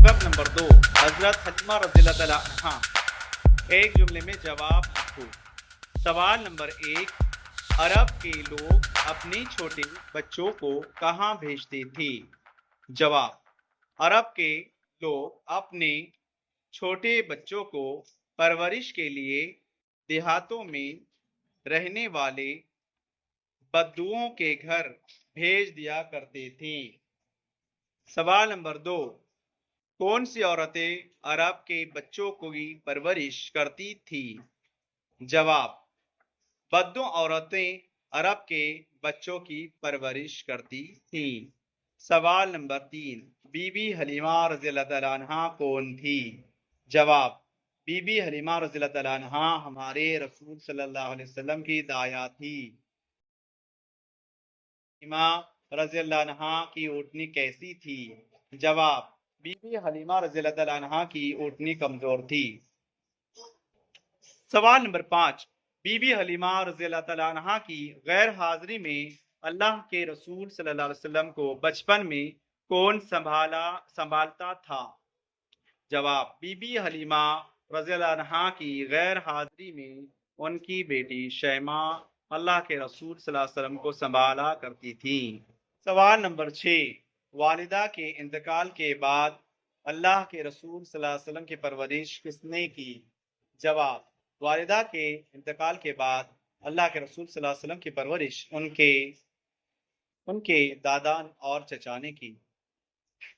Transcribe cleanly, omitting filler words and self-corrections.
سبق نمبر 2، حضرت حلیمہ رضی اللہ تعالیٰ عنہا۔ ایک جملے میں جواب لکھو۔ سوال نمبر 1، عرب کے لوگ اپنے چھوٹے بچوں کو کہاں بھیجتے تھے؟ جواب، عرب کے لوگ اپنے چھوٹے بچوں کو پرورش کے لیے دیہاتوں میں رہنے والے بدوؤں کے گھر بھیج دیا کرتے تھے۔ سوال نمبر 2، کون سی عورتیں عرب کے بچوں کی پرورش کرتی تھی؟ جواب، بدو عورتیں عرب کے بچوں کی پرورش کرتی تھیں۔ سوال نمبر 3، بی بی حلیمہ رضی اللہ تعالیٰ عنہا کون تھی؟ جواب، بی بی حلیمہ رضی اللہ تعالیٰ عنہا ہمارے رسول صلی اللہ علیہ وسلم کی دایا تھی۔ حلیمہ رضی اللہ عنہا کی اونٹنی کیسی تھی؟ جواب، بی بی حلیمہ رضی اللہ تعالیٰ عنہا کی اونٹنی کمزور تھی۔ سوال نمبر 5، بی بی حلیمہ رضی اللہ تعالیٰ عنہا کی غیر حاضری میں اللہ کے رسول صلی اللہ علیہ وسلم کو بچپن میں کون سنبھالتا تھا؟ جواب، بی بی حلیمہ رضی اللہ عنہا کی غیر حاضری میں ان کی بیٹی شیمہ اللہ کے رسول صلی اللہ علیہ وسلم کو سنبھالا کرتی تھی۔ سوال نمبر 6، والدہ کے انتقال کے بعد اللہ کے رسول صلی اللہ علیہ وسلم کی پرورش کس نے کی؟ جواب، والدہ کے انتقال کے بعد اللہ کے رسول صلی اللہ علیہ وسلم کی پرورش ان کے دادا اور چچا نے کی۔